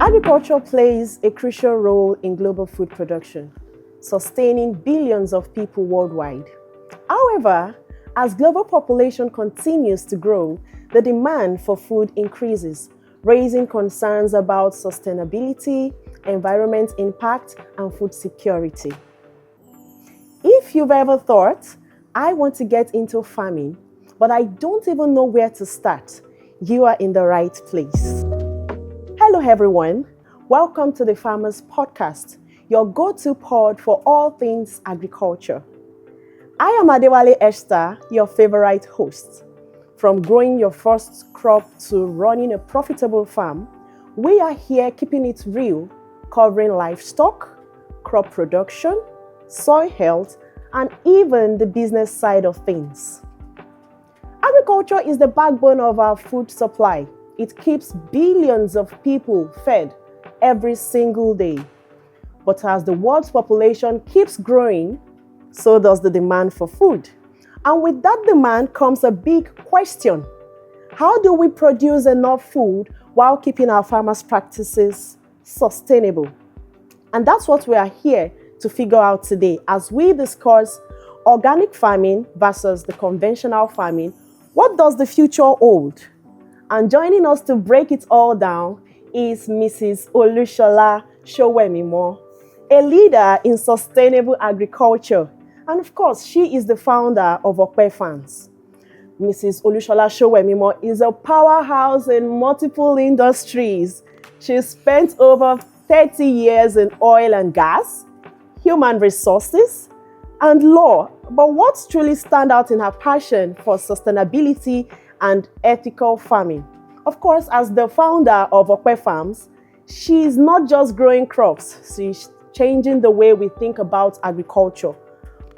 Agriculture plays a crucial role in global food production, sustaining billions of people worldwide. However, as global population continues to grow, the demand for food increases, raising concerns about sustainability, environment impact, and food security. If you've ever thought, I want to get into farming, but I don't even know where to start, you are in the right place. Hello everyone, welcome to the Farmers Podcast, your go-to pod for all things agriculture. I am Adewale Esther, your favorite host. From growing your first crop to running a profitable farm, we are here keeping it real, covering livestock, crop production, soil health, and even the business side of things. Agriculture is the backbone of our food supply. It keeps billions of people fed every single day. But as the world's population keeps growing, so does the demand for food. And with that demand comes a big question. How do we produce enough food while keeping our farmers' practices sustainable? And that's what we are here to figure out today as we discuss organic farming versus the conventional farming. What does the future hold? And joining us to break it all down is Mrs. Olusola a leader in sustainable agriculture. And of course, she is the founder of Ope Farms. Mrs. Olusola is a powerhouse in multiple industries. She spent over 30 years in oil and gas, human resources, and law. But what's truly stand out in her passion for sustainability and ethical farming? Of course, as the founder of Ope Farms, she's not just growing crops, she's changing the way we think about agriculture.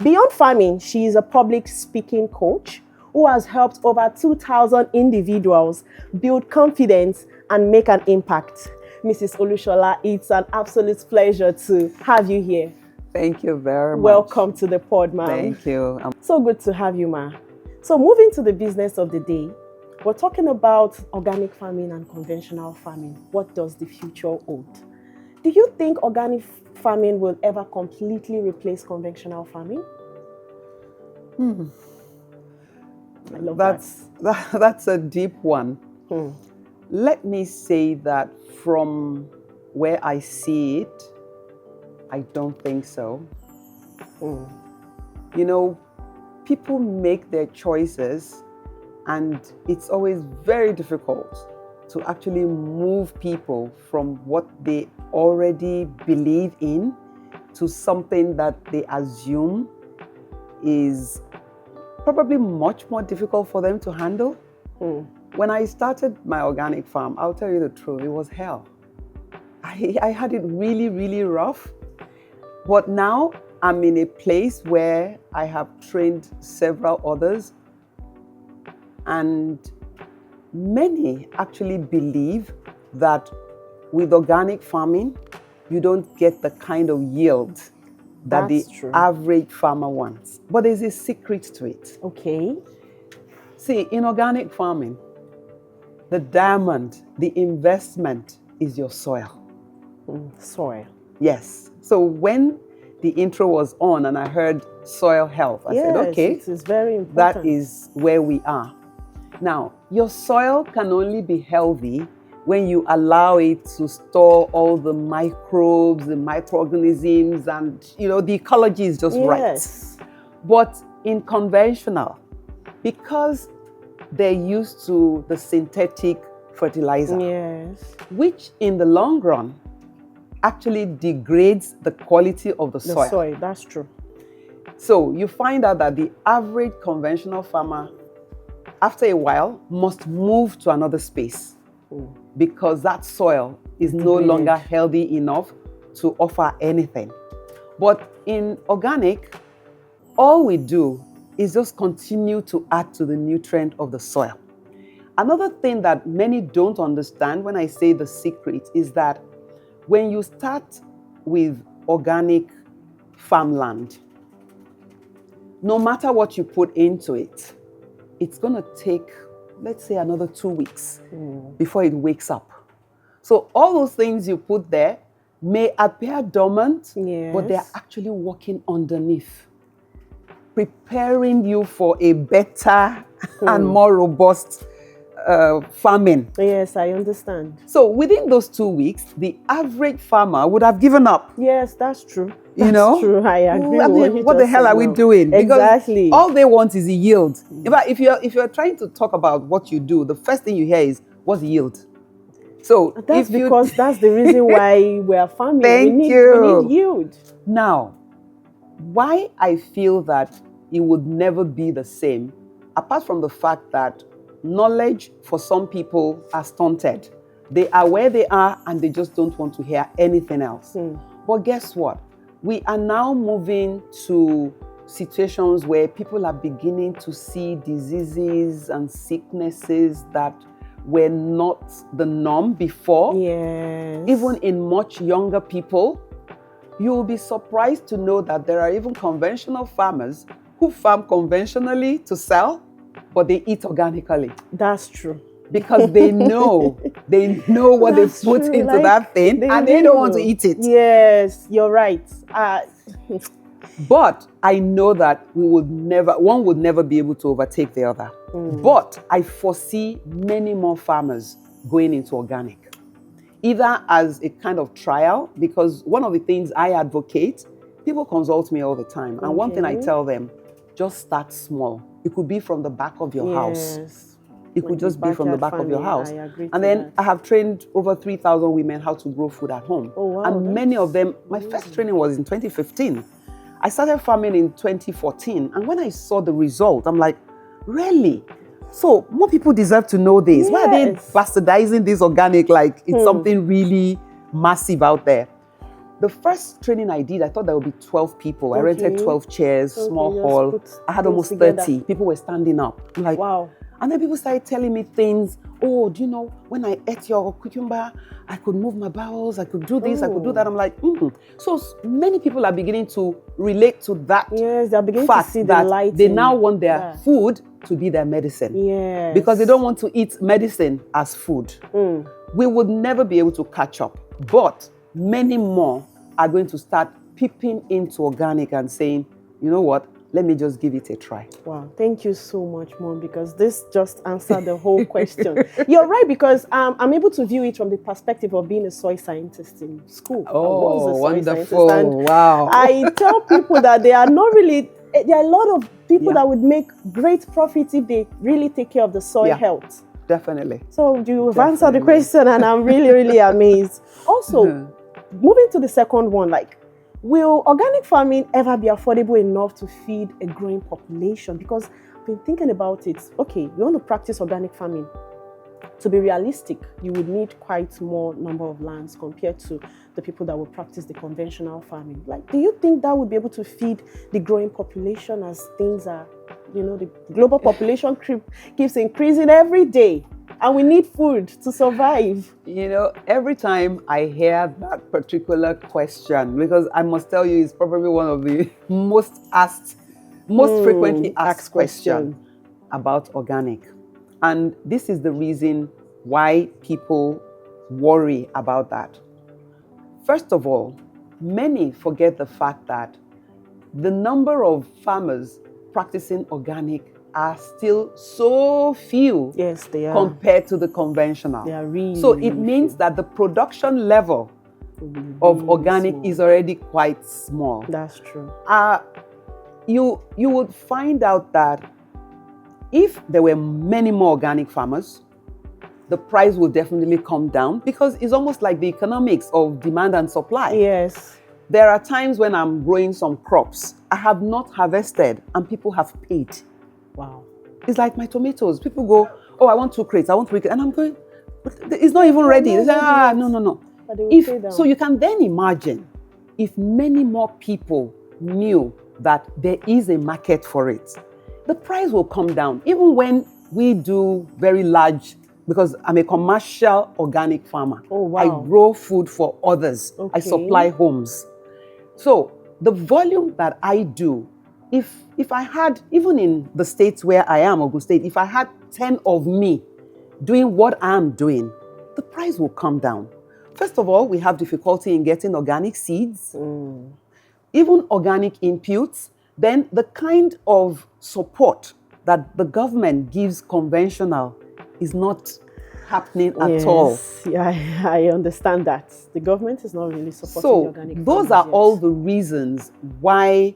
Beyond farming, she is a public speaking coach who has helped over 2,000 individuals build confidence and make an impact. Mrs. Olusola, it's an absolute pleasure to have you here. Thank you very much. Welcome to the pod, ma'am. Thank you. So good to have you, ma. So moving to the business of the day, we're talking about organic farming and conventional farming. What does the future hold? Do you think organic farming will ever completely replace conventional farming? I love That's a deep one. Let me say that from where I see it, I don't think so. You know, people make their choices and it's always very difficult to actually move people from what they already believe in to something that they assume is probably much more difficult for them to handle. When I started my organic farm, I'll tell you the truth, it was hell. I had it really, really rough. But now I'm in a place where I have trained several others, and many actually believe that with organic farming, you don't get the kind of yield that the average farmer wants. But there's a secret to it. Okay. See, in organic farming, the diamond, the investment is your soil. Soil. Yes. So when the intro was on and I heard soil health, I said, okay, it is very important. that is where we are. Now, your soil can only be healthy when you allow it to store all the microbes, the microorganisms, and the ecology is just right. But in conventional, because they're used to the synthetic fertilizer, which in the long run actually degrades the quality of the soil. The soil, that's true. So you find out that the average conventional farmer, after a while, must move to another space because that soil is no longer healthy enough to offer anything. But in organic, all we do is just continue to add to the nutrient of the soil. Another thing that many don't understand when I say the secret is that when you start with organic farmland, no matter what you put into it, it's going to take, let's say, another 2 weeks before it wakes up. So all those things you put there may appear dormant, Yes. but they're actually working underneath, preparing you for a better and more robust farming. Yes, I understand. So within those 2 weeks, the average farmer would have given up. Yes, that's true. You That's know, true. I agree. I with mean, what the hell are we doing? Because Exactly. all they want is a yield. In fact, if you're trying to talk about what you do, the first thing you hear is what's the yield. So That's because that's the reason why we're farming. We need yield. Now, why I feel that it would never be the same, apart from the fact that knowledge for some people are stunted. They are where they are and they just don't want to hear anything else. But guess what? We are now moving to situations where people are beginning to see diseases and sicknesses that were not the norm before. Yes. Even in much younger people. You will be surprised to know that there are even conventional farmers who farm conventionally to sell, but they eat organically. That's true. Because they know what they put into that thing, and they don't want to eat it. Yes, you're right. But I know that one would never be able to overtake the other. But I foresee many more farmers going into organic, either as a kind of trial, because one of the things I advocate, people consult me all the time, and one thing I tell them, just start small. It could be from the back of your house. It could just be from the back of your house. And then I have trained over 3,000 women how to grow food at home. Oh, wow, and many of them, my first training was in 2015. I started farming in 2014. And when I saw the result, I'm like, really? So more people deserve to know this. Why are they bastardizing this organic like it's something really massive out there? The first training I did, I thought there would be 12 people. I rented 12 chairs, small hall. I had almost 30. People were standing up. I'm like, wow. And then people started telling me things. Oh, do you know, when I ate your cucumber, I could move my bowels, I could do this, I could do that. I'm like, So many people are beginning to relate to that. Yes, they're beginning to see the light. They now want their food to be their medicine. Yes. Because they don't want to eat medicine as food. We would never be able to catch up. But many more are going to start peeping into organic and saying, you know what? Let me just give it a try. Wow, thank you so much, Mom, because this just answered the whole question. You're right, because I'm able to view it from the perspective of being a soil scientist in school. Oh, wonderful. Wow. I tell people that there are a lot of people that would make great profits if they really take care of the soil health. Definitely. So you've answered the question, and I'm really, really amazed. Also, moving to the second one, will organic farming ever be affordable enough to feed a growing population? Because I've been thinking about it. Okay, you want to practice organic farming. To be realistic, you would need quite more number of lands compared to the people that will practice the conventional farming. Do you think that would be able to feed the growing population as things are, the global population keeps increasing every day? And we need food to survive. Every time I hear that particular question, because I must tell you, it's probably one of the most frequently asked questions about organic. And this is the reason why people worry about that. First of all, many forget the fact that the number of farmers practicing organic are still so few. Yes, they are. Compared to the conventional. They are really. So it means that the production level of organic is already quite small. That's true. You would find out that if there were many more organic farmers, the price will definitely come down, because it's almost like the economics of demand and supply. Yes. There are times when I'm growing some crops I have not harvested and people have paid. Wow. It's like my tomatoes. People go, oh, I want 2 crates, I want 3 crates. And I'm going, but it's not even ready. They say, no. So you can then imagine if many more people knew that there is a market for it, the price will come down. Even when we do very large, because I'm a commercial organic farmer. Oh, wow. I grow food for others. Okay. I supply homes. So the volume that I do, if I had, even in the states where I am, Ogun State, if I had 10 of me doing what I'm doing, the price will come down. First of all, we have difficulty in getting organic seeds, even organic inputs. Then the kind of support that the government gives conventional is not happening at all. Yeah, I understand that. The government is not really supporting the organic farmers. Those are all the reasons why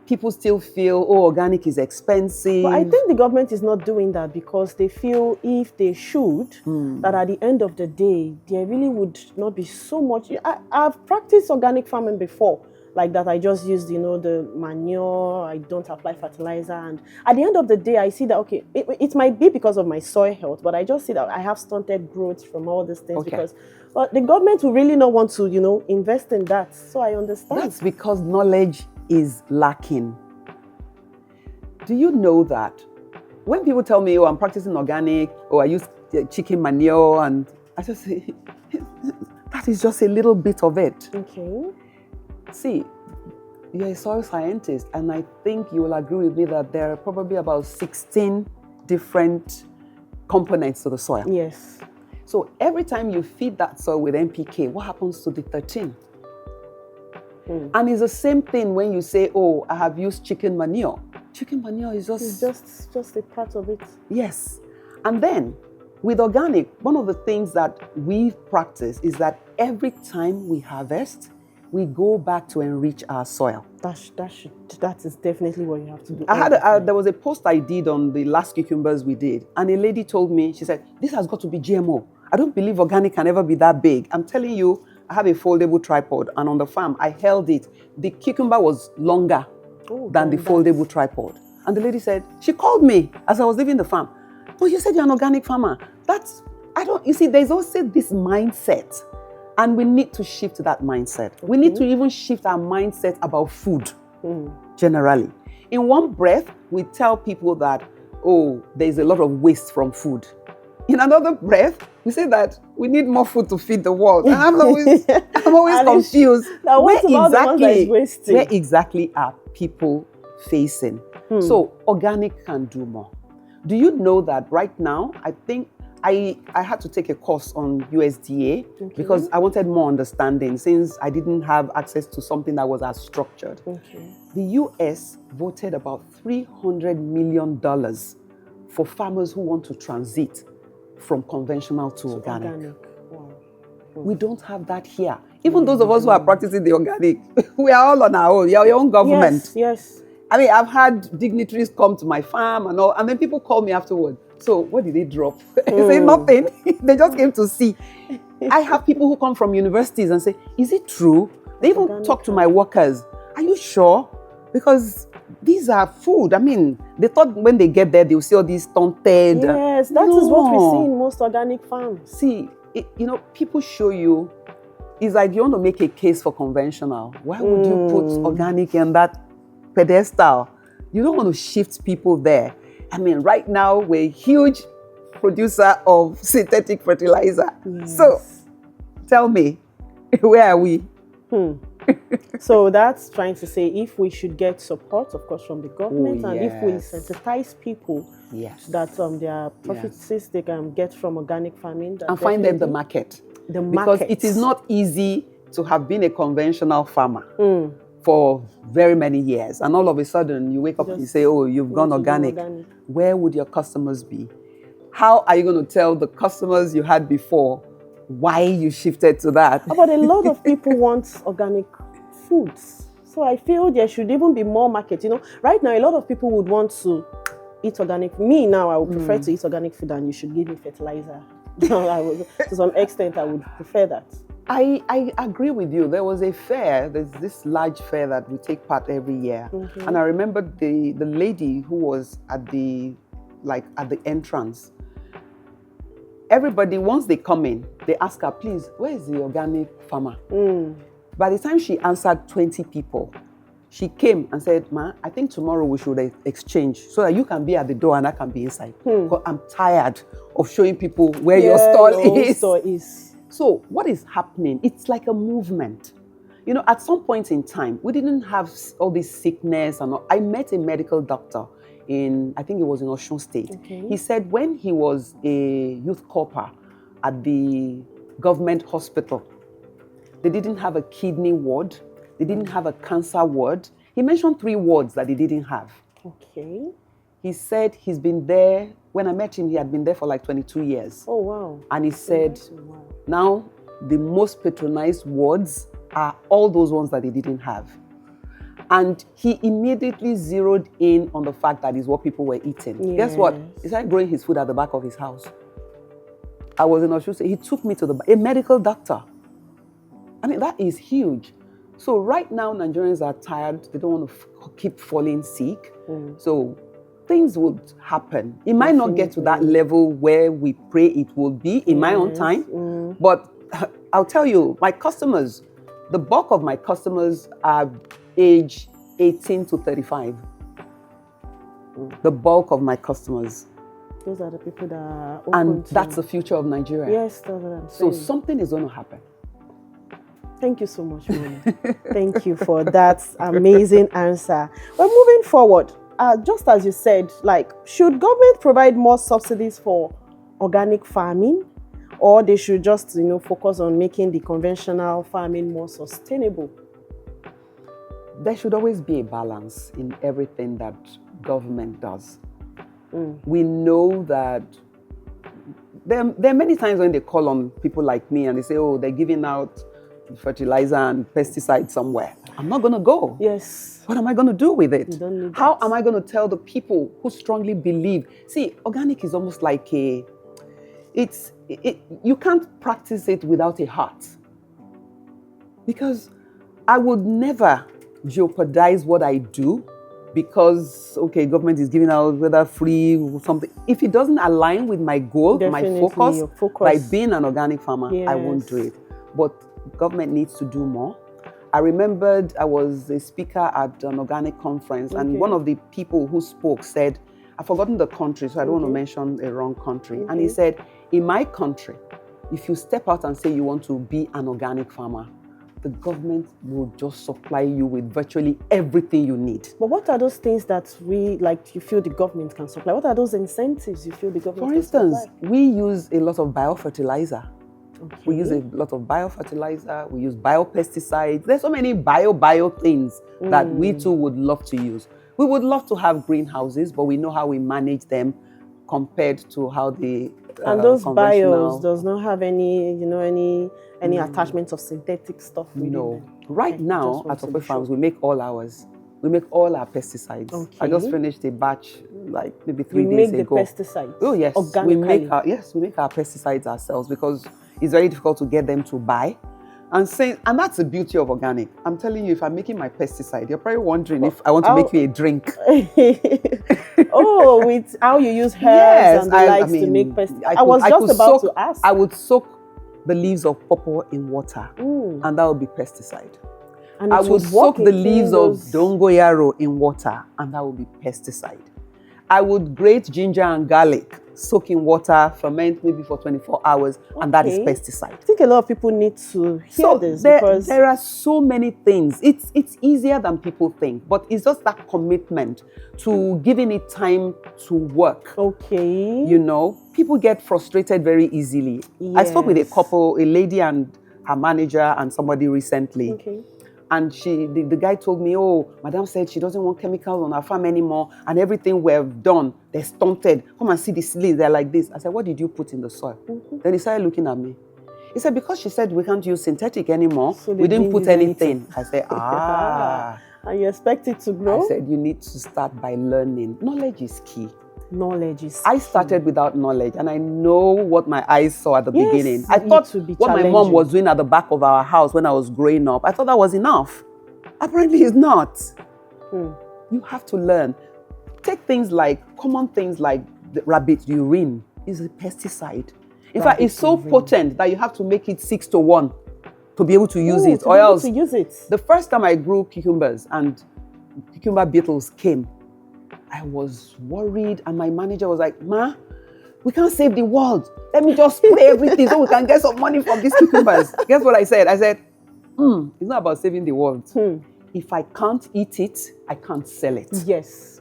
people still feel, oh, organic is expensive. But I think the government is not doing that because they feel if they should, that at the end of the day, there really would not be so much. I've practiced organic farming before, like that. I just used, the manure. I don't apply fertilizer. And at the end of the day, I see that, okay, it might be because of my soil health, but I just see that I have stunted growth from all these things because the government will really not want to, invest in that. So I understand. That's because knowledge is lacking. Do you know that when people tell me, oh, I'm practicing organic, or I use chicken manure, and I just say, that is just a little bit of it. Okay. See, you're a soil scientist, and I think you will agree with me that there are probably about 16 different components to the soil. Yes. So every time you feed that soil with NPK, what happens to the 13? And it's the same thing when you say, oh, I have used chicken manure. Chicken manure is just a part of it. Yes. And then with organic, one of the things that we practice is that every time we harvest, we go back to enrich our soil. That is definitely what you have to do. There was a post I did on the last cucumbers we did, and a lady told me, she said, this has got to be GMO. I don't believe organic can ever be that big. I'm telling you, I have a foldable tripod, and on the farm, I held it. The cucumber was longer than the foldable tripod. And the lady said, she called me as I was leaving the farm. But you said you're an organic farmer. You see, there's also this mindset, and we need to shift that mindset. We need to even shift our mindset about food, generally. In one breath, we tell people that, oh, there's a lot of waste from food. In another breath, we say that we need more food to feed the world. And I'm always confused. Where exactly are people facing? So organic can do more. Do you know that right now, I think I had to take a course on USDA because I wanted more understanding since I didn't have access to something that was as structured. The US voted about $300 million for farmers who want to transit from conventional to organic. Wow. We don't have that here. Even those of us who are practicing the organic, we are all on our own. You're your own government. Yes. I mean, I've had dignitaries come to my farm and all, and then people call me afterward. So what did they drop? I say nothing. They just came to see. I have people who come from universities and say, is it true? They even talk to my workers. Are you sure? Because these are food. I mean, they thought when they get there, they'll see all these stunted. Yes, that is what we see in most organic farms. See, people show you, it's like you want to make a case for conventional. Why would you put organic in that pedestal? You don't want to shift people there. I mean, right now, we're a huge producer of synthetic fertilizer. Yes. So, tell me, where are we? So that's trying to say if we should get support, of course, from the government, and if we sensitize people that there are profits they can get from organic farming. And find them the market. Because it is not easy to have been a conventional farmer for very many years. And all of a sudden, you wake up and you say, oh, you've gone organic. Where would your customers be? How are you going to tell the customers you had before why you shifted to that? But a lot of people want organic foods. So I feel there should even be more market. Right now, a lot of people would want to eat organic. Me now, I would prefer to eat organic food than you should give me fertilizer. To some extent, I would prefer that. I agree with you. There was a fair, there's this large fair that we take part every year. And I remember the lady who was at the entrance. Everybody, once they come in, they ask her, please, where is the organic farmer? By the time she answered 20 people, she came and said, ma, I think tomorrow we should exchange so that you can be at the door and I can be inside. Because I'm tired of showing people where your stall is. So what is happening? It's like a movement. At some point in time, we didn't have all this sickness and all. I met a medical doctor I think it was in Osun State. He said when he was a youth corper, at the government hospital. They didn't have a kidney ward. They didn't have a cancer ward. He mentioned 3 wards that they didn't have. Okay. He said he's been there. When I met him, he had been there for like 22 years. Oh, wow. And he said, now the most patronized wards are all those ones that they didn't have. And he immediately zeroed in on the fact that it's what people were eating. Yes. Guess what? He started growing his food at the back of his house. I was in Olusola. He took me to a medical doctor. I mean, that is huge. So right now, Nigerians are tired. They don't want to keep falling sick. So things would happen. It might not get to that level where we pray it will be in my own time. But I'll tell you, my customers, the bulk of my customers are age 18 to 35. The bulk of my customers. Those are the people that are open and that's the future of Nigeria. Yes, that's what I'm So saying. something is going to happen. Thank you so much, Moni. Thank you for that amazing answer. Well, moving forward, just as you said, like, should government provide more subsidies for organic farming, or they should just, focus on making the conventional farming more sustainable? There should always be a balance in everything that government does. We know that there are many times when they call on people like me and they say, oh, they're giving out fertilizer and pesticide somewhere. I'm not going to go. Yes. What am I going to do with it? You don't need How that. am I going to tell the people who strongly believe? See, organic is almost like you can't practice it without a heart. Because I would never jeopardize what I do because, okay, government is giving out whether free or something. If it doesn't align with my goal, Definitely, my focus, your focus. by being an organic farmer, I won't Yes. do it. But government needs to do more. I remembered I was a speaker at an organic conference, and one of the people who spoke said, I've forgotten the country, so I don't want to mention a wrong country. And he said, in my country, if you step out and say you want to be an organic farmer, the government will just supply you with virtually everything you need. But what are those things that you feel the government can supply? What are those incentives you feel the government For can instance, supply? we use a lot of biofertilizer. Okay. We use a lot of biofertilizer, we use biopesticides. There's so many bio things that we too would love to use. We would love to have greenhouses, but we know how we manage them compared to how the And those conventional. bios does not have any attachments of synthetic stuff within No. them. Right Okay, now just want at to Ope be Farms, sure. we make all ours. We make all our pesticides. Okay. I just finished a batch like maybe 3 You days make ago. the pesticides. Oh yes, Organically. we make our pesticides ourselves because it's very difficult to get them to buy. And that's the beauty of organic. I'm telling you, if I'm making my pesticide, you're probably wondering if I want to make you a drink. Oh, with how you use herbs Yes, and the likes to make pesticides. I was just about to ask. I would soak the leaves of pawpaw in water, Mm. and that would be pesticide. And I it would work soak the in leaves those- of dongoyaro in water, and that would be pesticide. I would grate ginger and garlic, soak in water, ferment maybe for 24 hours, and that is Okay. pesticide. I think a lot of people need to hear So this there because are so many things. It's easier than people think, but it's just that commitment to giving it time to work. okay. People get frustrated very easily. I spoke with a Yes. couple, a lady and her manager and somebody recently. Okay. And the guy told me, oh, madam said she doesn't want chemicals on our farm anymore, and everything we've done, they're stunted. Come and see the leaves, they're like this. I said, what did you put in the soil? Then he started looking at me. He said, because she said we can't use synthetic anymore, So they we didn't didn't put use anything. I said, And you expect it to grow? I said, you need to start by learning. Knowledge is key. Knowledge is I key. started without knowledge, and I know what my eyes saw at the Yes, beginning. I it thought should be what my mom challenging. was doing at the back of our house when I was growing up, I thought that was enough. Apparently, it's not. You have to learn. Take common things like the rabbit urine is a pesticide. In fact, it's so potent that you have to make it 6-to-1 to be able to use it. To Or be able else, to use it. the first time I grew cucumbers and cucumber beetles came, I was worried, and my manager was like, Ma, we can't save the world. Let me just spray everything so we can get some money from these cucumbers. Guess what I said? I said, it's not about saving the world. If I can't eat it, I can't sell it. Yes.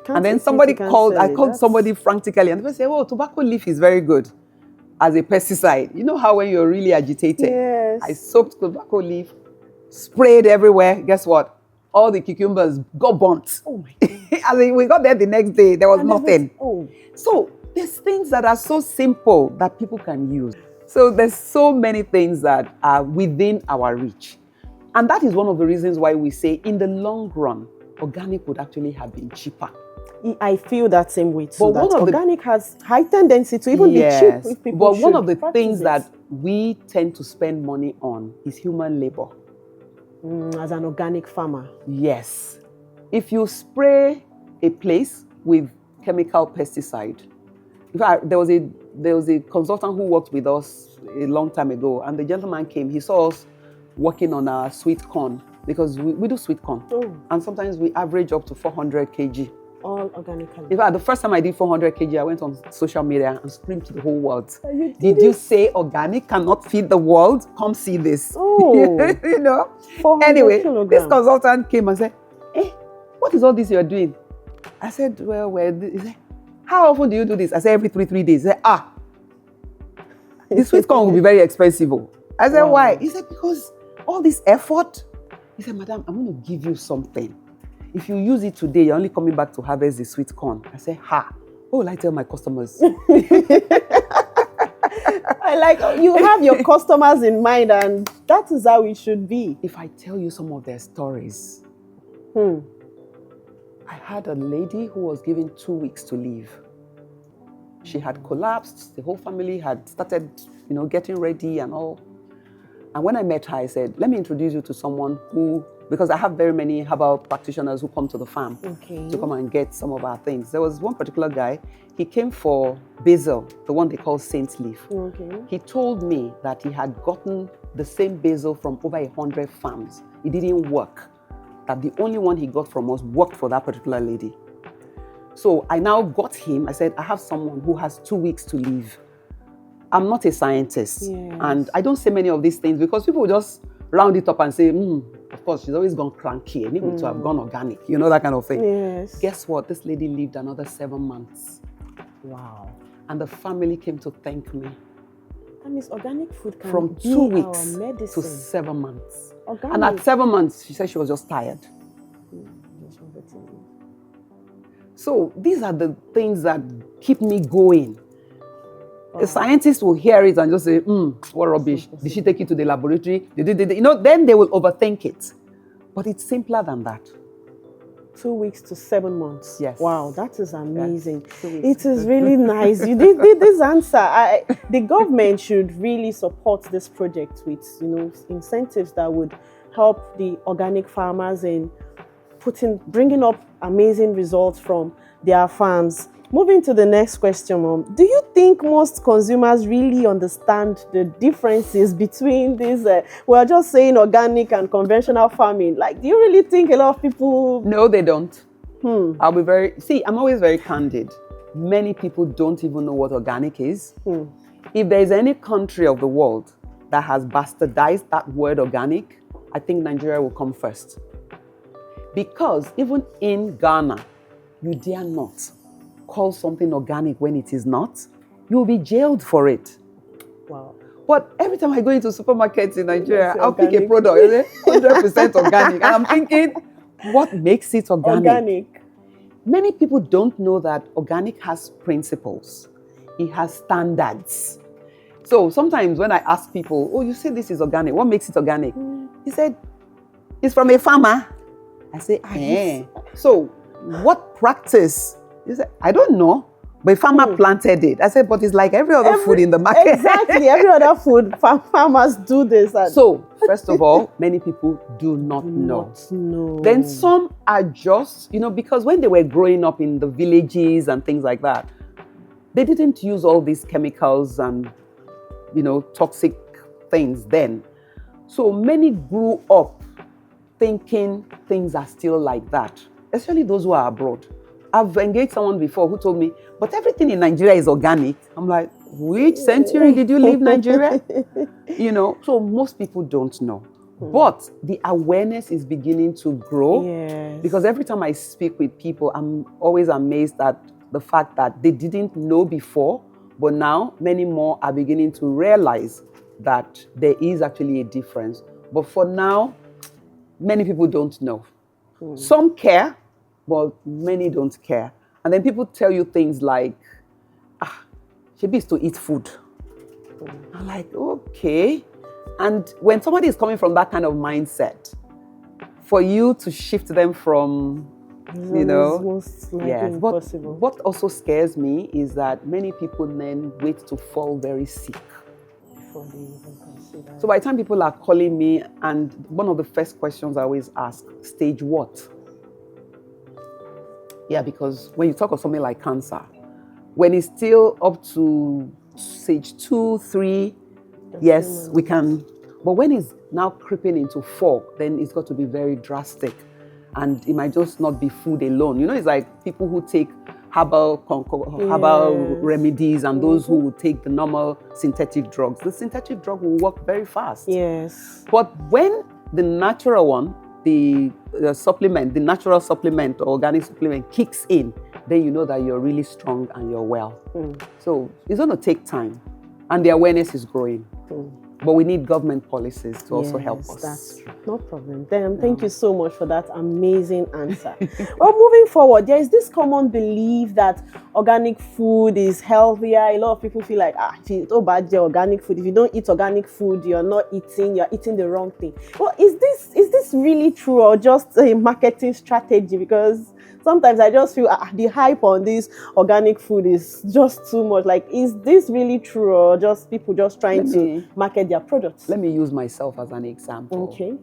And then somebody called, I called somebody frantically, and they said, oh, tobacco leaf is very good. as a pesticide. You know how when you're really agitated, Yes. I soaked tobacco leaf, sprayed everywhere. Guess what? All the cucumbers got burnt. Oh my God. As in, we got there the next day, there was And nothing. Oh. So there's things that are so simple that people can use. So there's so many things that are within our reach. And that is one of the reasons why we say in the long run, organic would actually have been cheaper. I feel that same way too. But That one of the- organic has high tendency to even be cheap if people but one should of the practice things it. that we tend to spend money on is human labor. As an organic farmer. Yes. If you spray a place with chemical pesticide, in fact, there was a consultant who worked with us a long time ago, and the gentleman came. He saw us working on our sweet corn because we do sweet corn, and sometimes we average up to 400 kg. All organically. In fact, the first time I did 400 kg, I went on social media and screamed to the whole world. Did you say organic cannot feed the world? Come see this. Oh. You know? 400 Anyway, kilograms. this consultant came and said, "Hey, what is all this you're doing?" I said, well, he said, "How often do you do this?" I said, "Every three days." He said, the sweet corn will be very expensive. I said, why? He said, because all this effort. He said, "Madam, I'm going to give you something. If you use it today, you're only coming back to harvest the sweet corn." I said, what will I tell my customers? I like, you have your customers in mind, and that is how it should be. If I tell you some of their stories, I had a lady who was given 2 weeks to leave. She had collapsed. The whole family had started, getting ready and all. And when I met her, I said, "Let me introduce you to someone who," because I have very many herbal practitioners who come to the farm to come and get some of our things. There was one particular guy, he came for basil, the one they call saint leaf. He told me that he had gotten the same basil from over 100 farms. It didn't work. That the only one he got from us worked for that particular lady. So I now got him. I said, "I have someone who has 2 weeks to leave." I'm not a scientist, and I don't say many of these things because people just round it up and say, of course, she's always gone cranky. I need to have gone organic, that kind of thing. Yes. Guess what? This lady lived another 7 months. Wow. And the family came to thank me. That means organic food can From be 2 weeks our medicine. to 7 months. Organic. And at 7 months, she said she was just tired. So these are the things that keep me going. A scientist will hear it and just say, what rubbish. Did she take it to the laboratory? Then they will overthink it. But it's simpler than that. 2 weeks to 7 months. Yes. Wow, that is amazing. Yes. It is really nice. You did this answer. The government should really support this project with, incentives that would help the organic farmers in bringing up amazing results from their farms. Moving to the next question, Mom. Do you think most consumers really understand the differences between these, we're just saying organic and conventional farming? Like, do you really think a lot of people... No, they don't. I'm always very candid. Many people don't even know what organic is. If there is any country of the world that has bastardized that word organic, I think Nigeria will come first. Because even in Ghana, you dare not call something organic when it is not. You'll be jailed for it. Wow. But every time I go into supermarkets in Nigeria, I'll pick a product, 100% organic. And I'm thinking, what makes it organic? Many people don't know that organic has principles. It has standards. So sometimes when I ask people, "Oh, you say this is organic, what makes it organic?" He said, "It's from a farmer." I say, So what practice? He said, "I don't know, but a farmer planted it." I said, "But it's like every other food in the market." Exactly, every other food, farmers do this. So, first of all, many people do not know. Then some are just, because when they were growing up in the villages and things like that, they didn't use all these chemicals and, toxic things then. So many grew up thinking things are still like that, especially those who are abroad. I've engaged someone before who told me, "But everything in Nigeria is organic." I'm like, which century did you leave Nigeria? So most people don't know. But the awareness is beginning to grow. Yes. Because every time I speak with people, I'm always amazed at the fact that they didn't know before, But now, many more are beginning to realize that there is actually a difference. But for now, many people don't know. Some care, but many don't care. And then people tell you things like, she is to eat food. I'm like, okay. And when somebody is coming from that kind of mindset, for you to shift them from, most likely impossible. What also scares me is that many people then wait to fall very sick before they even consider. So by the time people are calling me, and one of the first questions I always ask, stage what? Yeah, because when you talk of something like cancer, when it's still up to stage 2, 3, yes, we can. But when it's now creeping into 4, then it's got to be very drastic. And it might just not be food alone. It's like people who take herbal remedies and those who will take the normal synthetic drugs. The synthetic drug will work very fast. Yes. But when the natural one, the supplement, the natural supplement or organic supplement kicks in, then you know that you're really strong and you're well. So it's going to take time. And the awareness is growing. But we need government policies to also help us. That's true. No problem. Then thank you so much for that amazing answer. Well, moving forward, there is this common belief that organic food is healthier. A lot of people feel like, if you eat bad organic food, if you don't eat organic food, you're eating the wrong thing. Well, is this really true or just a marketing strategy? Because sometimes I just feel the hype on this organic food is just too much. Like, is this really true or just people just trying to market their products? Let me use myself as an example. Okay.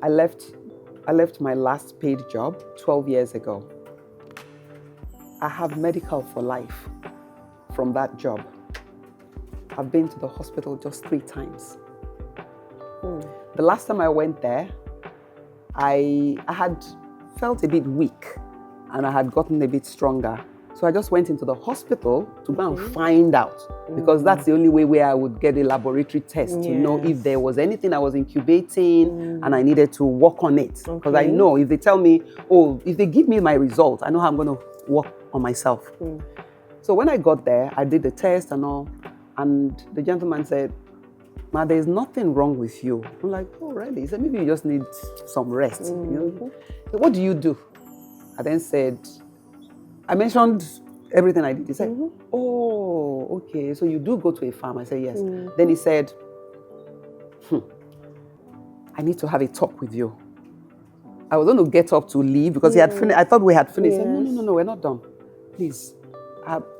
I left my last paid job 12 years ago. I have medical for life from that job. I've been to the hospital just 3 times. The last time I went there, I had felt a bit weak and I had gotten a bit stronger. So I just went into the hospital to go and find out, because that's the only way where I would get a laboratory test to know if there was anything I was incubating and I needed to work on it. Because I know if they tell me, if they give me my result, I know how I'm going to work on myself. So when I got there, I did the test and all, and the gentleman said, "Ma, there's nothing wrong with you." I'm like, "Oh, really?" He said, "Maybe you just need some rest." So, what do you do? I then said, I mentioned everything I did. He said, "Oh, okay, so you do go to a farm?" I said, "Yes." Then he said, "I need to have a talk with you." I was going to get up to leave because he had finished. I thought we had finished. He said, No, we're not done. Please,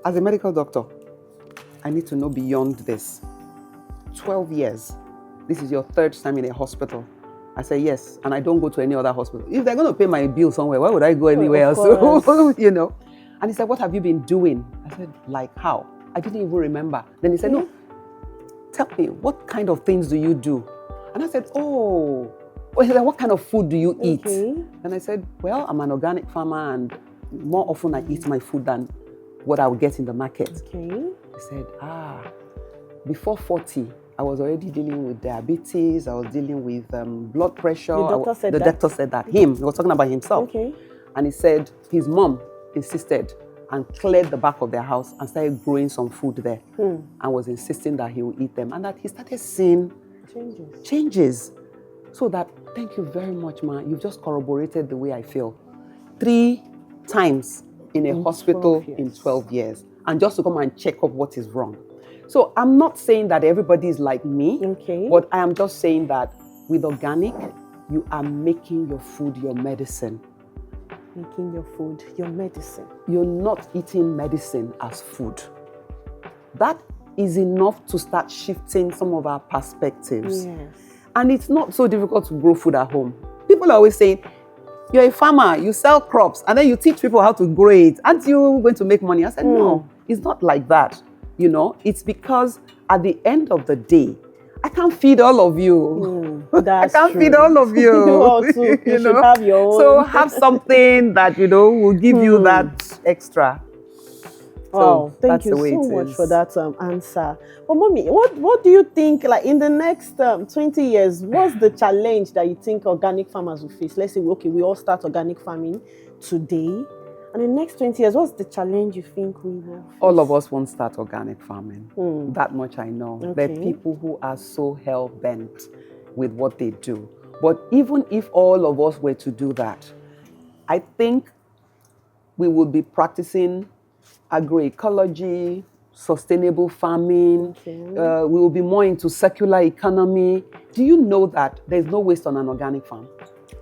as a medical doctor, I need to know beyond this. 12 years. This is your 3rd time in a hospital. I said, "Yes, and I don't go to any other hospital. If they're going to pay my bill somewhere, why would I go anywhere else?" And he said, "What have you been doing?" I said, "Like how?" I didn't even remember. Then he said, "No, tell me, what kind of things do you do?" And I said, "Oh." He said, "What kind of food do you eat?" And I said, "Well, I'm an organic farmer and more often I eat my food than what I would get in the market." He said, before 40, I was already dealing with diabetes. I was dealing with blood pressure. The doctor said that. He was talking about himself. And he said his mom insisted and cleared the back of their house and started growing some food there and was insisting that he would eat them. And that he started seeing changes. So that, thank you very much, Ma. You've just corroborated the way I feel. 3 times in a hospital in 12 years. And just to come and check up what is wrong. So I'm not saying that everybody is like me, but I am just saying that with organic, you are making your food your medicine. Making your food your medicine. You're not eating medicine as food. That is enough to start shifting some of our perspectives. And it's not so difficult to grow food at home. People are always saying, "You're a farmer, you sell crops, and then you teach people how to grow it. Aren't you going to make money?" I said, "No, it's not like that. It's because at the end of the day, I can't feed all of you. I can't feed all of you. You should have your own. So have something that, will give you that extra." So thank you so much for that answer. But mommy, what do you think, like in the next 20 years, what's the challenge that you think organic farmers will face? Let's say, we all start organic farming today. And in the next 20 years, what's the challenge you think we will face? All of us won't start organic farming. Hmm. That much I know. Okay. There are people who are so hell-bent with what they do. But even if all of us were to do that, I think we would be practicing agroecology, sustainable farming. Okay. We will be more into circular economy. Do you know that there's no waste on an organic farm?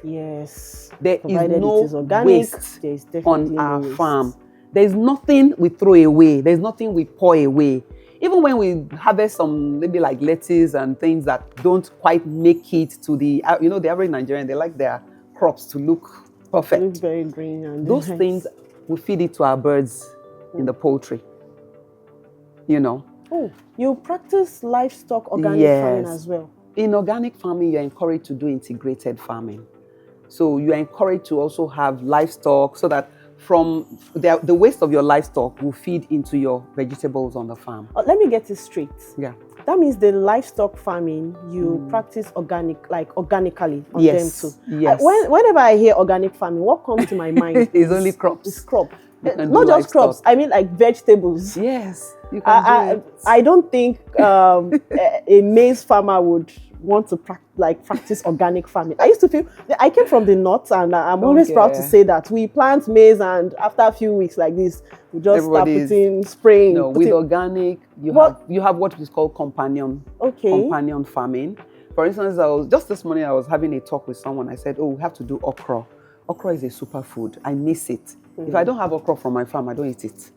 Yes. There is Provided no it is organic, waste there is definitely on our no waste. farm. There's nothing we throw away. There's nothing we pour away. Even when we harvest some, maybe like lettuce and things that don't quite make it to the, the average Nigerian, they like their crops to look perfect. It looks very green and Those nice. things, we feed it to our birds in the poultry. Oh, you practice livestock organic farming as well? In organic farming, you're encouraged to do integrated farming. So you're encouraged to also have livestock so that from the waste of your livestock will feed into your vegetables on the farm. Let me get this straight. Yeah. That means the livestock farming, you practice organically on Yes. them too. Yes. Whenever I hear organic farming, what comes to my mind It's only crops. It's crop. You can Not do just crops, livestock. I mean like vegetables. Yes. You can do it. I don't think a maize farmer would want to practice organic farming. I used to feel, I came from the north and I'm always proud to say that we plant maize and after a few weeks like this, we just start putting, spraying. No, with organic, you have what is called companion farming. For instance, just this morning I was having a talk with someone. I said, oh, we have to do okra. Okra is a superfood. I miss it. If I don't have okra from my farm, I don't eat it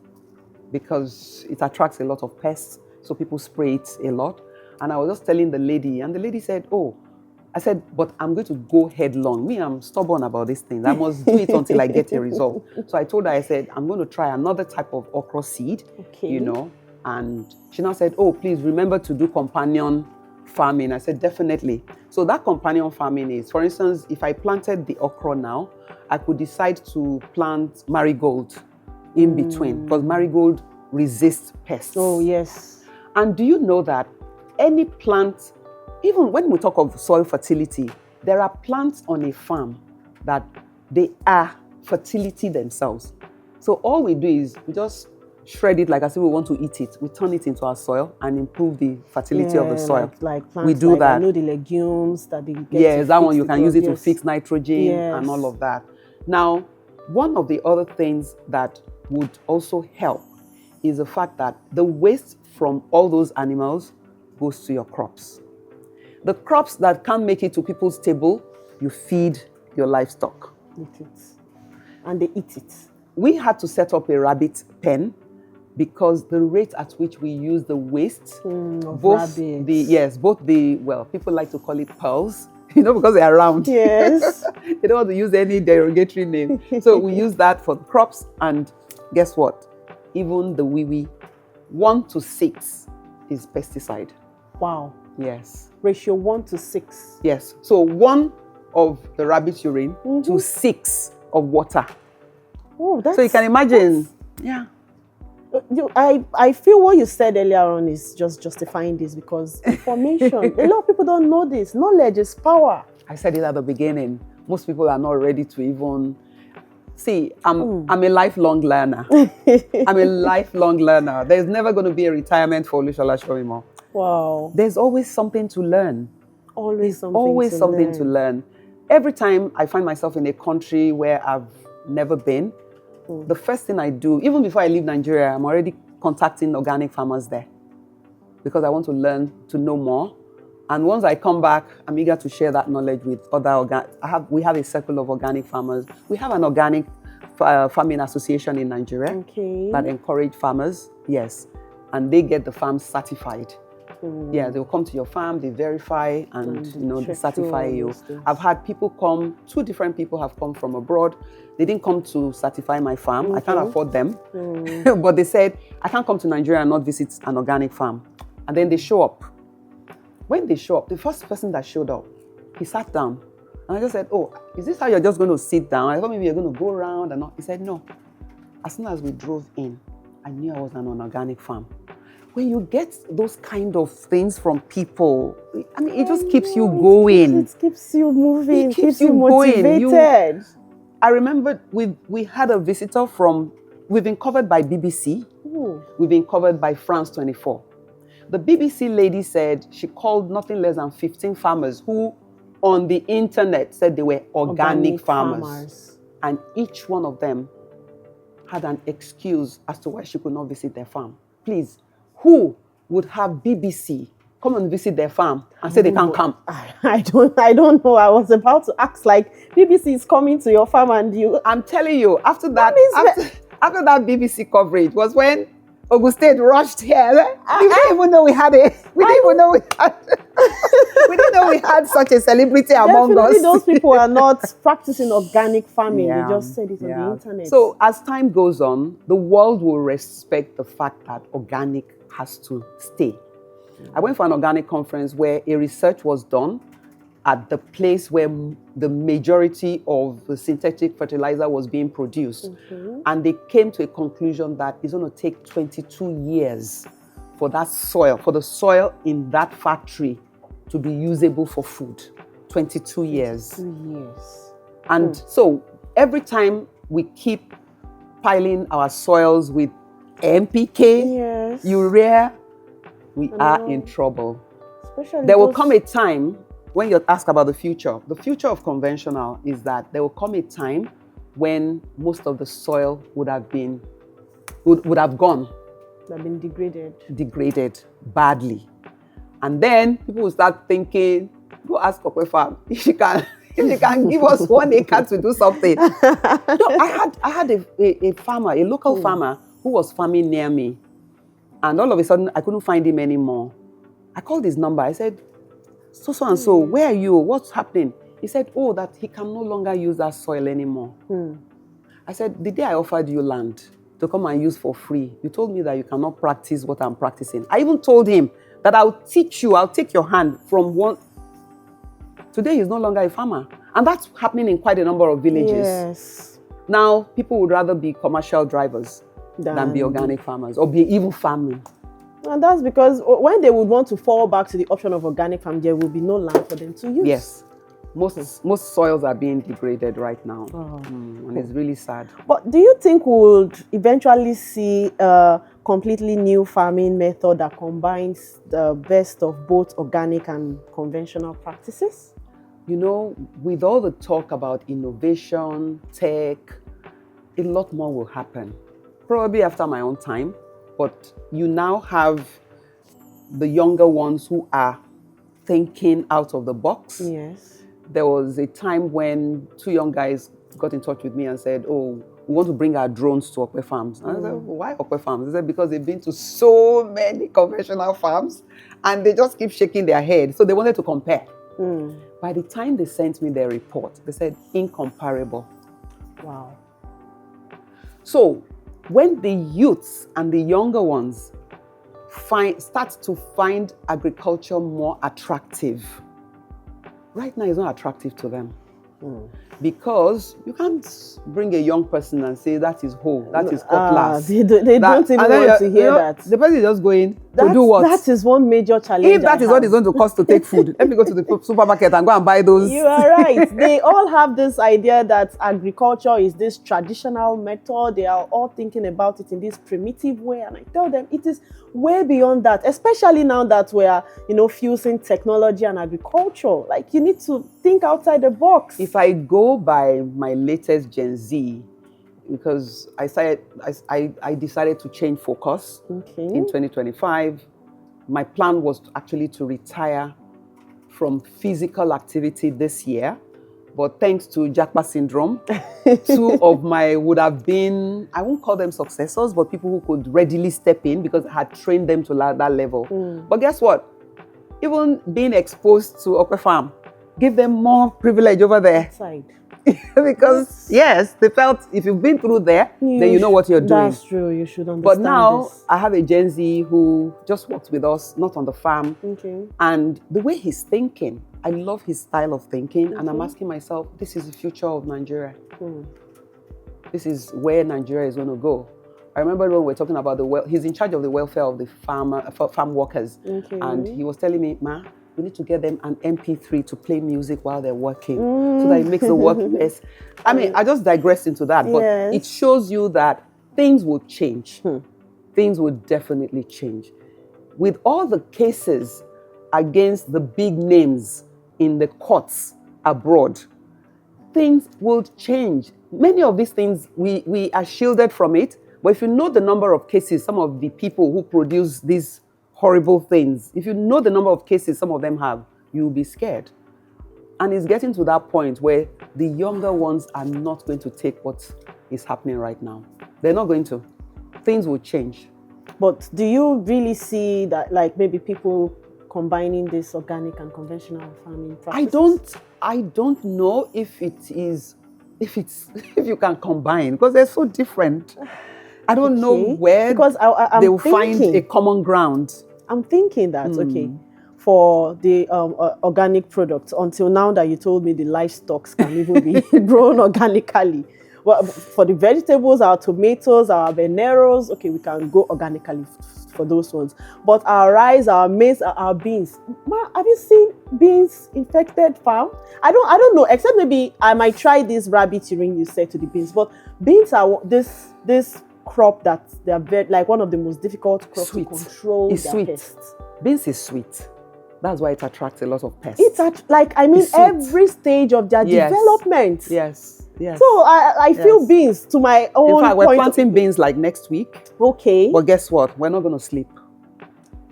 because it attracts a lot of pests. So people spray it a lot. And I was just telling the lady, and the lady said, oh, I said, but I'm going to go headlong. Me, I'm stubborn about these things. I must do it until I get a result. So I told her, I said, I'm going to try another type of okra seed, and she now said, oh, please remember to do companion farming. I said, definitely. So that companion farming is, for instance, if I planted the okra now, I could decide to plant marigold in between because marigold resists pests. Oh, yes. And do you know that any plant, even when we talk of soil fertility, there are plants on a farm that they are fertility themselves. So all we do is we just shred it like as if we want to eat it. We turn it into our soil and improve the fertility of the soil. Like plants, we do that. I know the legumes that they get. Yes, that one you can use it to fix nitrogen and all of that. Now, one of the other things that would also help is the fact that the waste from all those animals goes to your crops. The crops that can't make it to people's table, you feed your livestock. Eat it. And they eat it. We had to set up a rabbit pen because the rate at which we use the waste, both the people like to call it pearls, because they're round. Yes. They don't want to use any derogatory name. So we use that for the crops, and guess what? Even the wee 1 to 6 is pesticide. Wow. Yes. Ratio 1 to 6. Yes. So 1 of the rabbit's urine to 6 of water. Oh, that's, so you can imagine. Yeah. I feel what you said earlier on is just justifying this because information, a lot of people don't know this. Knowledge is power. I said it at the beginning. Most people are not ready to even see. I'm a lifelong learner. I'm a lifelong learner. There's never going to be a retirement for Olusola Showimo. Wow. There's always something to learn. Always something to learn. Every time I find myself in a country where I've never been, the first thing I do, even before I leave Nigeria, I'm already contacting organic farmers there because I want to learn, to know more. And once I come back, I'm eager to share that knowledge with other we have a circle of organic farmers. We have an organic farming association in Nigeria that encourage farmers, yes, and they get the farms certified. Yeah, they'll come to your farm, they verify, and they certify you. I've had people come, 2 different people have come from abroad. They didn't come to certify my farm. I can't afford them. But they said, I can't come to Nigeria and not visit an organic farm. And then they show up. When they show up, the first person that showed up, he sat down. And I just said, oh, is this how you're just going to sit down? I thought maybe you're going to go around and not. He said, no. As soon as we drove in, I knew I was on an organic farm. When you get those kind of things from people, I mean, it just keeps you going. It keeps you moving. It keeps you motivated. I remember we had a visitor we've been covered by BBC, we've been covered by France 24. The BBC lady said she called nothing less than 15 farmers who on the internet said they were organic farmers. And each one of them had an excuse as to why she could not visit their farm. Please, who would have BBC come and visit their farm and say they can't come? I don't know. I was about to ask, like, BBC is coming to your farm and you... I'm telling you, after that BBC coverage was when Ogun State rushed here. We didn't even know we had it. We didn't even know we didn't know we had such a celebrity among us. Definitely those people are not practicing organic farming. They just said it on the internet. So as time goes on, the world will respect the fact that organic has to stay. I went for an organic conference where a research was done at the place where the majority of the synthetic fertilizer was being produced. And they came to a conclusion that it's going to take 22 years for the soil in that factory to be usable for food. 22 years. 2 years. And so every time we keep piling our soils with NPK, urea, we are in trouble. Especially there will come a time when you're asked about the future of conventional is that there will come a time when most of the soil would have gone. Have been degraded badly. And then people will start thinking, go ask Ope Farm if she can give us 1 acre to do something. No, I had a farmer, a local farmer who was farming near me. And all of a sudden, I couldn't find him anymore. I called his number. I said, so and so, where are you? What's happening? He said, that he can no longer use that soil anymore. I said, the day I offered you land to come and use for free, you told me that you cannot practice what I'm practicing. I even told him that I'll teach you, I'll take your hand from one. Today, he's no longer a farmer. And that's happening in quite a number of villages. Yes. Now, people would rather be commercial drivers than be organic farmers or be even farming. And that's because when they would want to fall back to the option of organic farm, there will be no land for them to use. Yes. Most soils are being degraded right now. And it's really sad. But do you think we would eventually see a completely new farming method that combines the best of both organic and conventional practices? You know, with all the talk about innovation, tech, a lot more will happen. Probably after my own time. But you now have the younger ones who are thinking out of the box. Yes. There was a time when 2 young guys got in touch with me and said, we want to bring our drones to Ope Farms. And I said, why Ope Farms? They said, because they've been to so many conventional farms and they just keep shaking their head. So they wanted to compare. By the time they sent me their report, they said, incomparable. Wow. So when the youths and the younger ones start to find agriculture more attractive, right now it's not attractive to them. Because you can't bring a young person and say that is hoe, that is cutlass. They don't even want to hear that. The person is just going to do what? That is one major challenge. If that is what it's going to cost to take food, let me go to the supermarket and go and buy those. You are right. They all have this idea that agriculture is this traditional method. They are all thinking about it in this primitive way. And I tell them it is way beyond that, especially now that we are, fusing technology and agriculture. Like, you need to think outside the box. If I go by my latest Gen Z, because I decided to change focus in 2025. My plan was actually to retire from physical activity this year. But thanks to Jackpot syndrome, 2 of my would have been, I won't call them successors, but people who could readily step in because I had trained them to that level. But guess what? Even being exposed to Ope Farm gave them more privilege over there. Outside. Because, yes, they felt if you've been through there, then you know what you're doing. That's true. You should understand. But now, I have a Gen Z who just works with us, not on the farm. And the way he's thinking, I love his style of thinking. And I'm asking myself, this is the future of Nigeria. This is where Nigeria is going to go. I remember when we were talking about he's in charge of the welfare of the farm workers. And he was telling me, Ma, we need to get them an MP3 to play music while they're working so that it makes the work less. I mean, I just digressed into that, but it shows you that things will change. Things will definitely change. With all the cases against the big names in the courts abroad, things will change. Many of these things, we are shielded from it. But if you know the number of cases, some of the people who produce these horrible things, if you know the number of cases some of them have, you'll be scared. And it's getting to that point where the younger ones are not going to take what is happening right now. They're not going to. Things will change. But do you really see that, like, maybe people combining this organic and conventional farming practices? I don't know if you can combine, because they're so different. I don't know where because they will find a common ground. I'm thinking that, for the organic products, until now that you told me the livestock can even be grown organically. Well, for the vegetables, our tomatoes, our habaneros, we can go organically for those ones. But our rice, our maize, our beans. Have you seen beans infected farm? I don't know, except maybe I might try this rabbit urine you said to the beans. But beans are this crop that they are very, like, one of the most difficult crops to control. It's sweet. Pests. Beans is sweet. That's why it attracts a lot of pests. Every stage of their development. Yes. Yes. So I feel beans to my own. In fact, we're planting beans like next week. Okay. But guess what? We're not going to sleep.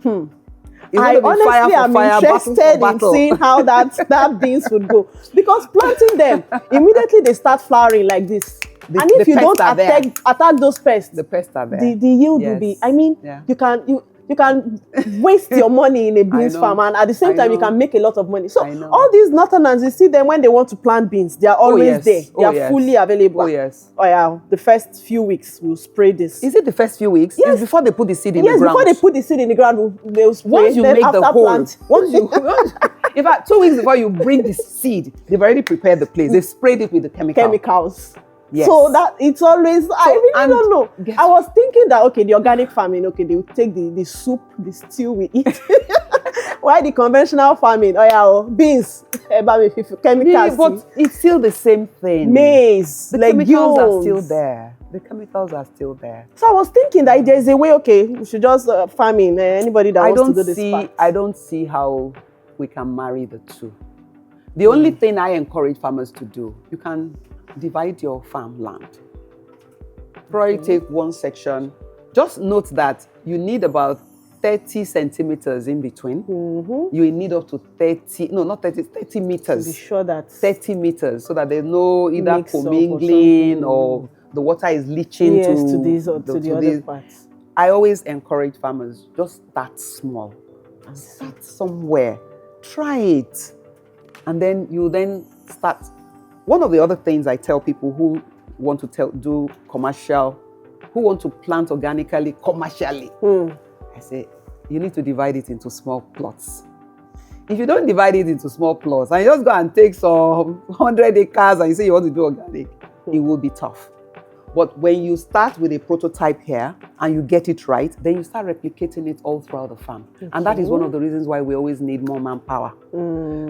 I honestly am interested in seeing how that beans would go. Because planting them, immediately they start flowering like this. And if you don't attack those pests, the pests are there. The yield will be. I mean, you can waste your money in a beans farm, and at the same time you can make a lot of money. So all these northerners, you see them when they want to plant beans, they are always there. They are fully available. Oh yes. Oh yeah. The first few weeks we'll spray this. Is it the first few weeks? Yes. It's before they put the seed in the ground. Yes, before they put the seed in the ground, they'll spray. Once you make the hole, in fact, 2 weeks before you bring the seed, they've already prepared the place. They've sprayed it with the chemicals. Yes. So that it's always, I really don't know. I was thinking that, the organic farming, they will take the soup, the stew we eat. Why the conventional farming? Beans, chemicals. But it's still the same thing. Maize, the chemicals are still there. The chemicals are still there. So I was thinking that there's a way, we should just farming, anybody that wants to do this part. I don't see how we can marry the two. The only thing I encourage farmers to do, you can divide your farmland. Probably take one section. Just note that you need about 30 centimeters in between. You need up to 30 meters. To be sure that 30 meters, so that there's no either commingling or the water is leaching to these or to the other parts. I always encourage farmers, just start small. Start somewhere. Try it. And then you start. One of the other things I tell people who want to do commercial, who want to plant organically commercially, I say, you need to divide it into small plots. If you don't divide it into small plots, and you just go and take some 100 acres and you say you want to do organic, it will be tough. But when you start with a prototype here and you get it right, then you start replicating it all throughout the farm. And that is one of the reasons why we always need more manpower.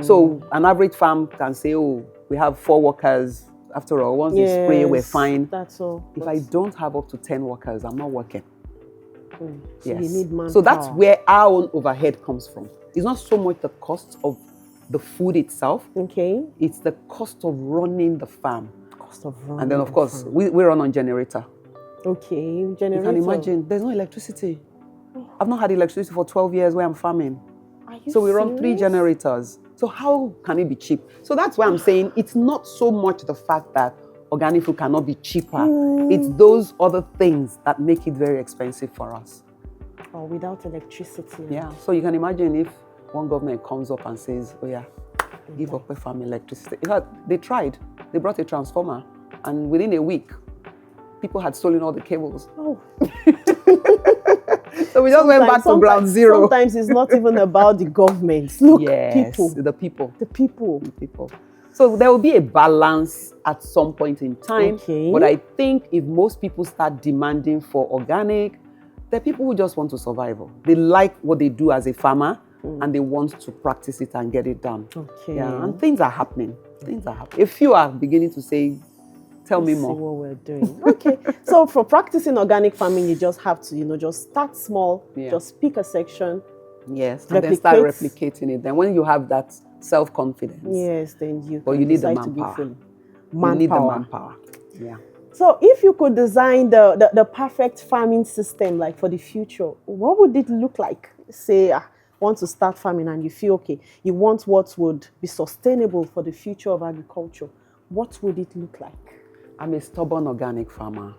So an average farm can say, we have 4 workers. After all, once you spray, we're fine. That's all. If I don't have up to 10 workers, I'm not working. So you need manpower. So that's where our own overhead comes from. It's not so much the cost of the food itself. It's the cost of running the farm. And then, of course, we run on generator. Generator. You can imagine, there's no electricity. I've not had electricity for 12 years where I'm farming. So we run 3 generators. So how can it be cheap? So that's why I'm saying it's not so much the fact that organic food cannot be cheaper. It's those other things that make it very expensive for us. Or without electricity. Yeah. So you can imagine if one government comes up and says, give Ope Farm electricity. In fact, they tried. They brought a transformer, and within a week, people had stolen all the cables. So we just went back to ground zero. Sometimes it's not even about the government. Look, the people. The people. So there will be a balance at some point in time. But I think if most people start demanding for organic, there are people who just want to survive. They like what they do as a farmer, and they want to practice it and get it done. Okay. Yeah, and things are happening. Things are happening. A few are beginning to say, tell me See more. what we're doing. Okay. So for practicing organic farming, you just have to, just start small, just pick a section. Yes, and then start replicating it. Then when you have that self-confidence. Yes, then you but can you need the decide to go manpower. full. You need the manpower. Yeah. So if you could design the perfect farming system, like for the future, what would it look like? Say, want to start farming and you feel, okay, you want what would be sustainable for the future of agriculture. What would it look like? I'm a stubborn organic farmer.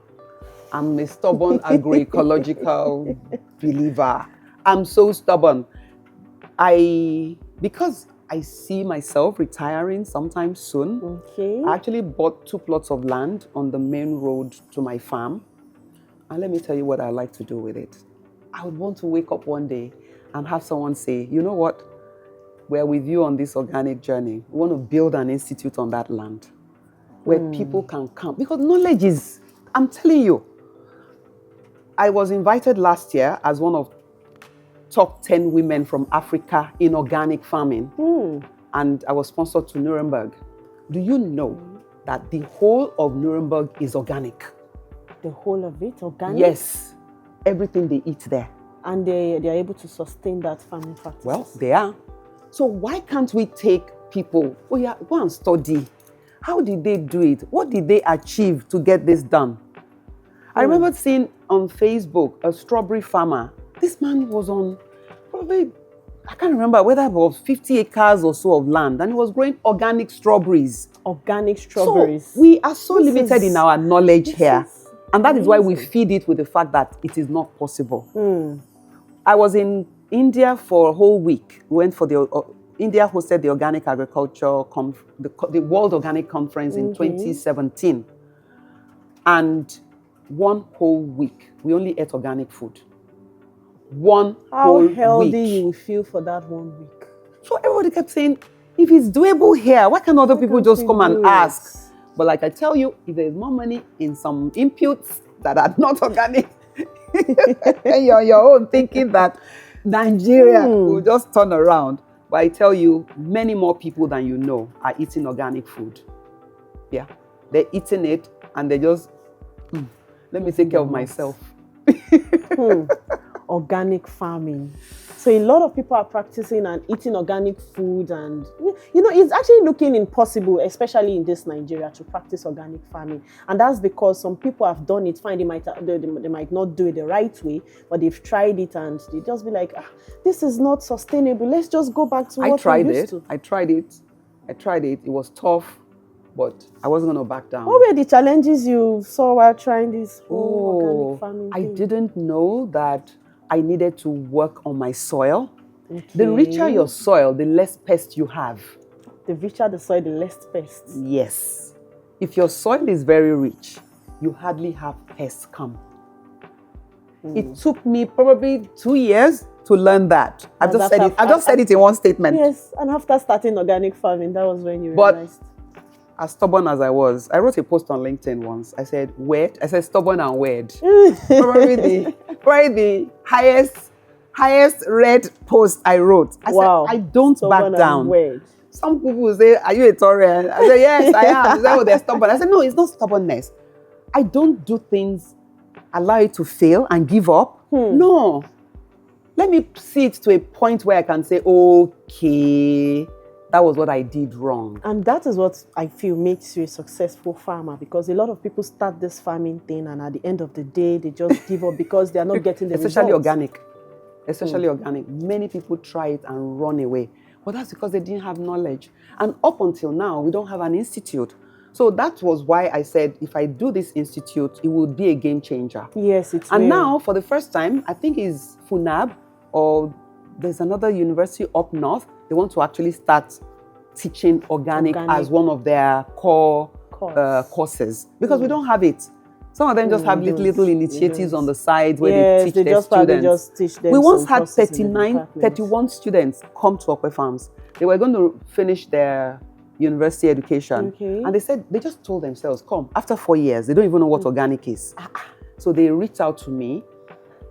I'm a stubborn agroecological believer. I'm so stubborn. Because I see myself retiring sometime soon. Okay. I actually bought 2 plots of land on the main road to my farm. And let me tell you what I like to do with it. I would want to wake up one day and have someone say, you know what? We're with you on this organic journey. We want to build an institute on that land where people can come. Because knowledge is, I'm telling you, I was invited last year as one of top 10 women from Africa in organic farming. And I was sponsored to Nuremberg. Do you know that the whole of Nuremberg is organic? The whole of it, organic? Yes. Everything they eat there. And they are able to sustain that farming practice? Well, they are. So why can't we take people, go and study. How did they do it? What did they achieve to get this done? I remember seeing on Facebook a strawberry farmer. This man was on probably, I can't remember whether it was 50 acres or so of land, and he was growing organic strawberries. Organic strawberries. So we are so limited in our knowledge here. And that is why we feed it with the fact that it is not possible. I was in India for a whole week. We went for India hosted the Organic Agriculture, the World Organic Conference in 2017. And one whole week, we only ate organic food. How healthy you will feel for that 1 week. So everybody kept saying, if it's doable here, why can't other people just come and ask? But like I tell you, if there's more money in some inputs that are not organic, and you're on your own thinking that Nigeria will just turn around. But I tell you, many more people than you know are eating organic food. Yeah. They're eating it and they just, let me take care of myself. Organic farming. So a lot of people are practicing and eating organic food, and it's actually looking impossible, especially in this Nigeria, to practice organic farming. And that's because some people have done it fine. They might not do it the right way, but they've tried it and they just be like, this is not sustainable. Let's just go back to what we used to. I tried it. It was tough, but I wasn't going to back down. What were the challenges you saw while trying this organic farming thing? I didn't know that I needed to work on my soil. Okay. The richer your soil, the less pests you have. The richer the soil, the less pests. Yes. If your soil is very rich, you hardly have pests come. It took me probably 2 years to learn that. I just said it in one statement. Yes, and after starting organic farming, that was when you realized. As stubborn as I was, I wrote a post on LinkedIn once. I said, weird. I said, stubborn and weird. probably the highest read post I wrote. I said, I don't back down. Weird. Some people will say, are you a Taurian? I said, yes, I am. They say, oh, they're stubborn. I said, no, it's not stubbornness. I don't do things, allow it to fail and give up. No. Let me see it to a point where I can say, okay, that was what I did wrong. And that is what I feel makes you a successful farmer, because a lot of people start this farming thing and at the end of the day, they just give up because they are not getting the Especially results. organic. Many people try it and run away. But that's because they didn't have knowledge. And up until now, we don't have an institute. So that was why I said, if I do this institute, it will be a game changer. Yes, it's And now, for the first time, I think it's FUNAB, or there's another university up north. They want to actually start teaching organic as one of their core courses, because we don't have it. Some of them just have little initiatives on the side where they teach their students. Just teach them. We once had 31 students come to Ope Farms. They were going to finish their university education. And they said, they just told themselves, come, after 4 years, they don't even know what organic is. So they reached out to me,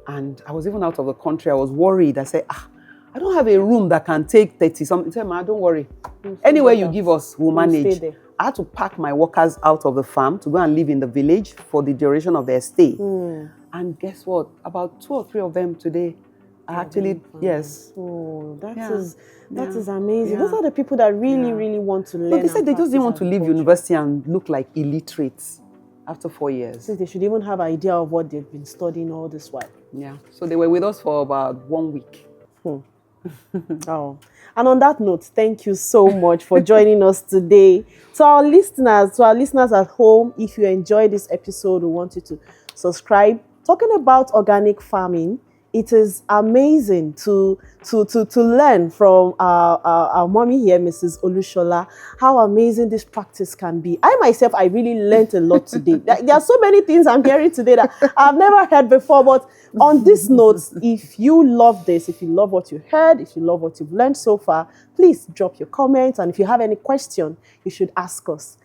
and I was even out of the country. I was worried. I said, I don't have a room that can take 30 something. Tell me, don't worry. Anywhere you give us, we'll manage. Stay there. I had to pack my workers out of the farm to go and live in the village for the duration of their stay. And guess what? About 2 or 3 of them today are actually, yes. Oh, that Yeah. is amazing. Yeah. Those are the people that really, really want to learn. But they said they just didn't want to leave agriculture. university and look like illiterates after 4 years. Since they should even have an idea of what they've been studying all this while. Yeah. So they were with us for about 1 week. Oh. And on that note, thank you so much for joining us today. To our listeners at home, if you enjoyed this episode, we want you to subscribe. Talking about organic farming, it is amazing to learn from our mommy here, Mrs. Olusola, how amazing this practice can be. I myself, I really learned a lot today. There are so many things I'm hearing today that I've never heard before. But on this note, if you love this, if you love what you heard, if you love what you've learned so far, please drop your comments. And if you have any question, you should ask us.